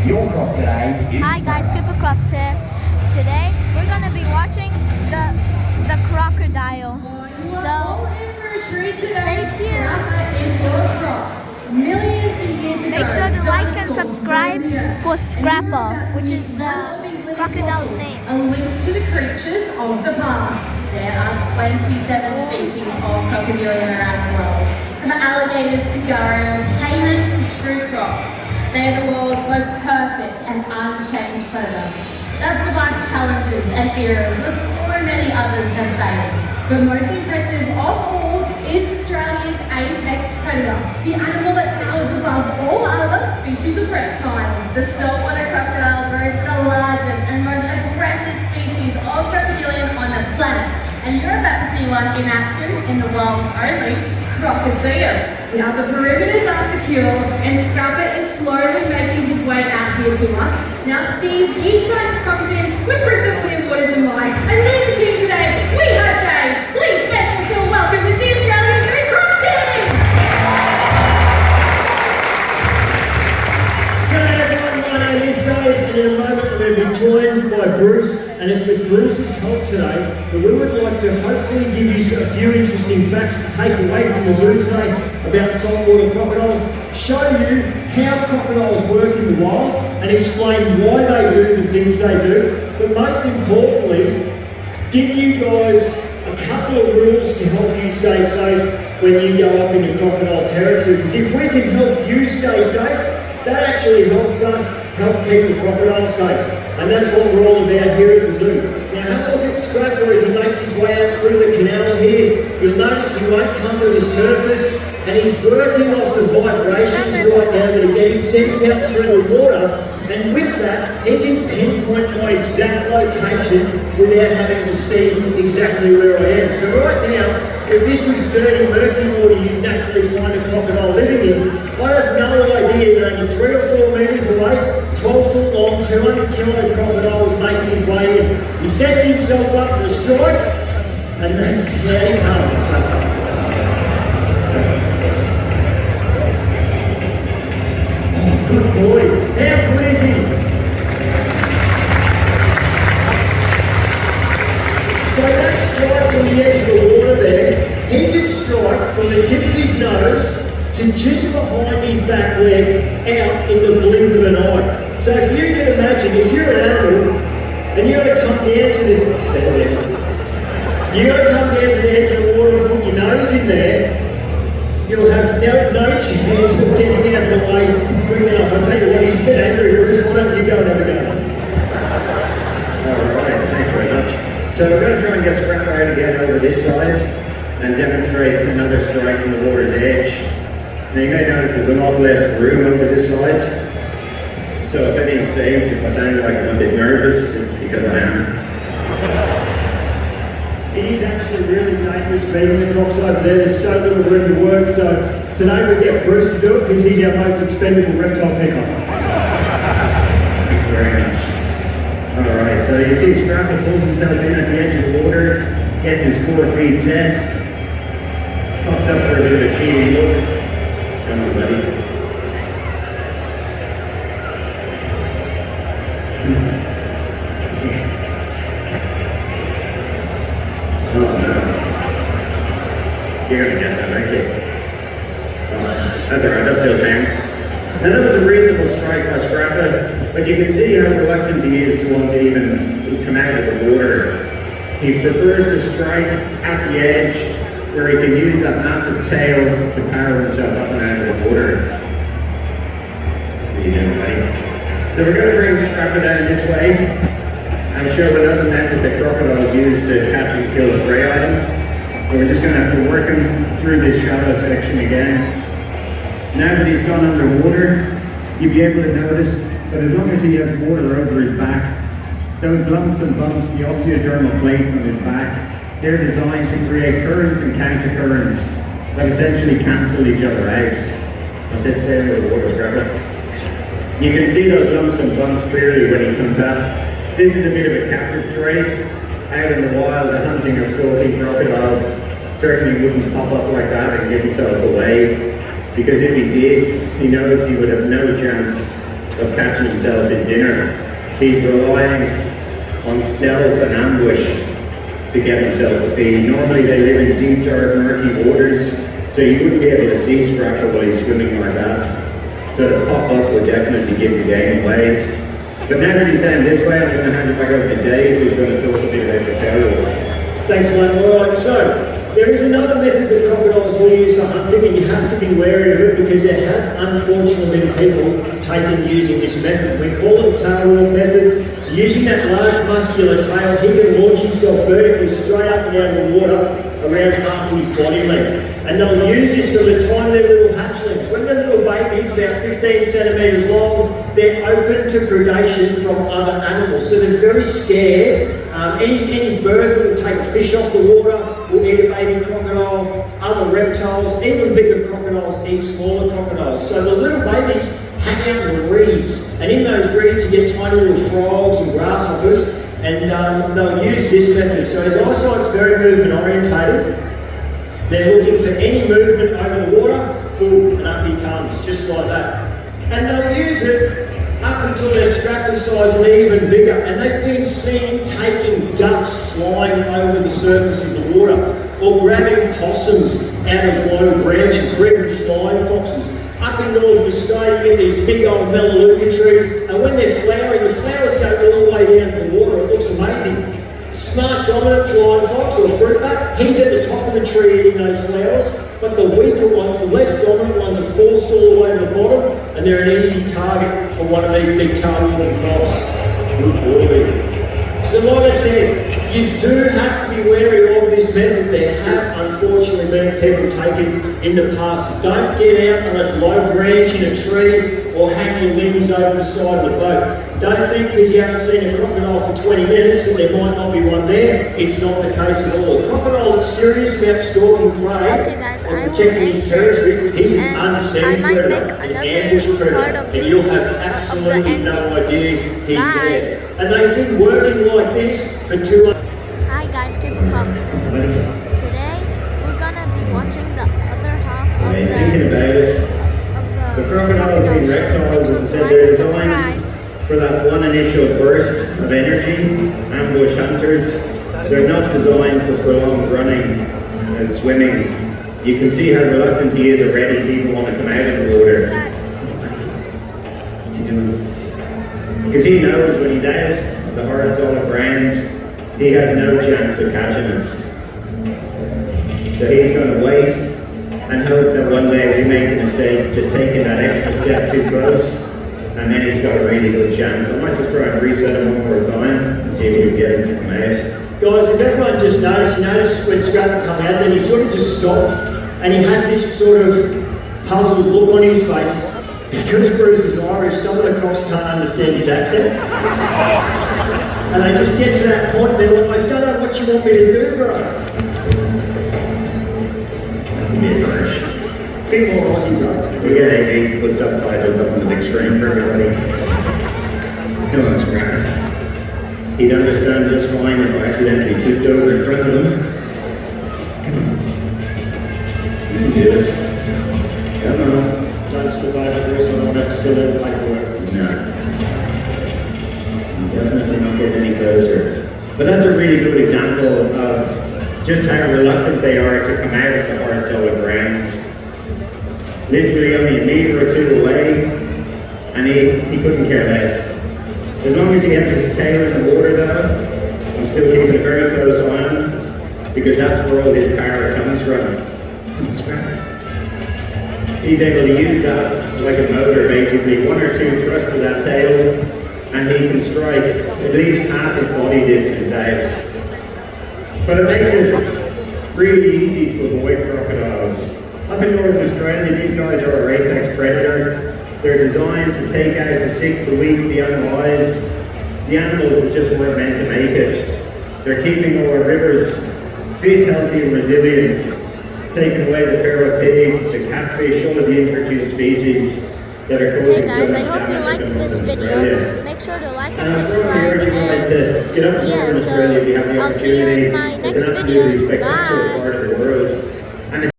Your crop today is... Hi guys, Crippercroft here. Today we're gonna be watching the crocodile. So stay tuned. Make sure to like and subscribe for Scrapper, which is the crocodile's name. A link to the creatures of the past. There are 27 species of crocodile around the world. From alligators to gorillas, caimans to true crocs. They are the world's most perfect and unchanged predator. They've survived challenges and eras where so many others have failed. The most impressive of all is Australia's apex predator, the animal that towers above all other species of reptile. The saltwater crocodile boasts the largest and most aggressive species of crocodilian on the planet. And you're about to see one in action in the world's only crocodile. Now the perimeters are secure and Scrapper is slowly making his way out here to us. Now Steve, he signs crocodile with crystal clear waters in mind. And leading the team today, we have Dave. Please make him feel welcome to the Australian Zoo Croc Team! G'day everyone, my name is Dave, and in a moment we're going to be joined by Bruce, and it's with Bruce's help today that we would like to hopefully give you a few interesting facts to take away from the zoo today about saltwater crocodiles, show you how crocodiles work in the wild, and explain why they do the things they do, but most importantly, give you guys a couple of rules to help you stay safe when you go up into crocodile territory, because if we can help you stay safe, that actually helps us help keep the crocodile safe. And that's what we're all about here at the zoo. Now have a look at Scrapper as he makes his way out through the canal here. You'll notice he won't come to the surface, and he's working off the vibrations right now that are getting sent out through the water. And with that, he can pinpoint my exact location without having to see exactly where I am. So right now, if this was dirty, murky water you'd naturally find a crocodile living in, I have no idea that only 3 or 4 metres away, 12 foot long, 200 kilo crocodile was making his way in. He sets himself up for a strike, and that's how he comes. Good boy. How good is he? So that strike from the edge of the water there, he can strike from the tip of his nose to just behind his back leg out in the blink of an eye. So if you can imagine, if you're an animal and you've got to come down to the edge of the water and put your nose in there, you'll have no chance of getting out of the way quick enough. I'll tell you what, he's a bit angry, Bruce. Why don't you go and have a go? Alright, thanks very much. So we're going to try and get Scrapper out again over this side and demonstrate another strike from the water's edge. Now you may notice there's a lot less room over this side. So if any stage, if I sound like I'm a bit nervous, it's because I am. It is actually really dangerous feeding the crocs over there. There's so little room to work. So today we get Bruce to do it because he's our most expendable reptile picker. Thanks very much. Alright, so you see Scrapper pulls himself in at the edge of the water, gets his 4 feet set, pops up for a bit of a cheating look. Come on, buddy. Oh no. You're gonna get that, aren't you? Oh, that's alright, that still counts. Now that was a reasonable strike by Scrapper, but you can see how reluctant he is to want to even come out of the water. He prefers to strike at the edge where he can use that massive tail to power himself up and out of the water. What are you doing, buddy? So we're going to bring Scrapper down this way and show another method that crocodiles use to catch and kill a prey item. And we're just going to have to work him through this shallow section again. Now that he's gone underwater, you'll be able to notice that as long as he has water over his back, those lumps and bumps, the osteodermal plates on his back, they're designed to create currents and counter currents that essentially cancel each other out. I'll sit there in the water, Scrapper. You can see those lumps and bumps clearly when he comes up. This is a bit of a captive trait. Out in the wild, a hunting or stalking crocodile certainly wouldn't pop up like that and give himself away, because if he did, he knows he would have no chance of catching himself his dinner. He's relying on stealth and ambush to get himself a feed. Normally they live in deep, dark, murky waters, so you wouldn't be able to see Scrapper while he's swimming like that. So to pop up would definitely give the game away. But now that he's down this way, I'm going to hand it back over to Dave, who's going to talk a bit about the tail walk. Thanks, mate. All right, so there is another method that crocodiles will use for hunting, and you have to be wary of it because there have unfortunately been people taken using this method. We call it the tail walk method. So using that large muscular tail, he can launch himself vertically straight up and out of the water around half his body length. And they'll use this for the tiny little hatchlings. When they're little babies, about 15 centimetres long, they're open to predation from other animals. So they're very scared. Any bird that will take a fish off the water will eat a baby crocodile, other reptiles, even bigger crocodiles eat smaller crocodiles. So the little babies hang out in the reeds, and in those reeds you get tiny little frogs and grasshoppers, and they'll use this method. So his eyesight's very movement orientated. They're looking for any movement over the water, boom, and up he comes, just like that. And they'll use it up until their scrapper size and even bigger. And they've been seen taking ducks flying over the surface of the water, or grabbing possums out of low branches, or even flying foxes. Up in northern Australia, you get these big old melaleuca trees, and when they're flowering, the flowers go all the way down to the water. It looks amazing. Smart, dominant flying fox or fruit bat, he's at the top of the tree eating those flowers, but the weaker ones, the less dominant ones, are forced all the way to the bottom, and they're an easy target for one of these big tail-walking crocs. Good boy. So like I said, you do have to be wary of this method. There have unfortunately been people taken in the past. Don't get out on a low branch in a tree or hang your limbs over the side of the boat. Don't think because you haven't seen a crocodile for 20 minutes that there might not be one there. It's not the case at all. A crocodile that's serious about stalking prey Okay, guys, I or will protecting his end territory, he's an and I unseen might predator, make an another ambush part predator, of and this, you'll have of the absolutely ending. no idea he's Bye. there. And they've been working like this for 200. Hi guys, Creepycraft. Today we're gonna be watching the other half of He's thinking the about it. The crocodiles being reptiles, as I said, they're designed for that one initial burst of energy. Ambush hunters, they're not designed for prolonged running and swimming. You can see how reluctant he is already to even want to come out of the water. What's he doing? Because he knows when he's out of the hard solid ground, he has no chance of catching us. So he's going to wait and hope that one day we make the mistake of just taking that extra step too close, and then he's got a really good chance. I might just try and reset him one more time and see if we can get him to come out. Guys, if everyone just noticed, you noticed when Scrapper come out, then he sort of just stopped, and he had this sort of puzzled look on his face. Because Bruce is Irish, some of the crocs can't understand his accent. And they just get to that point, they're like, I don't know what you want me to do, bro. That's a bit harsh. Bit more Aussie, bro. We get AV to put subtitles up on the big screen for everybody. Come on, Scrapper. He'd understand just fine if I accidentally slipped over in front of him. Come on. You can do it. Come on. Don't slip over, Bruce, I don't have to fill in the paperwork. No. I'm definitely not getting any closer. But that's a really good example of just how reluctant they are to come out of the hard solid ground. Literally only a metre or two away, and he couldn't care less. As long as he gets his tail in the water though, I'm still keeping a very close eye on him, because that's where all his power comes from. He's able to use that like a motor, basically. One or two thrusts of that tail, and he can strike at least half his body distance out. But it makes it really easy to avoid crocodiles. Up in northern Australia, these guys are a apex predator. They're designed to take out the sick, the weak, the unwise, the animals that just weren't meant to make it. They're keeping all our rivers fit, healthy, and resilient, taking away the feral pigs, the catfish, all of the introduced species that are causing Hey guys, so I much hope you damage liked in this northern video. Australia. Make sure to like And and I strongly subscribe. urge you guys to get up to Yeah, northern Australia if you have the so I'll see you opportunity. in my It's next an absolutely videos. spectacular Bye. part of the world.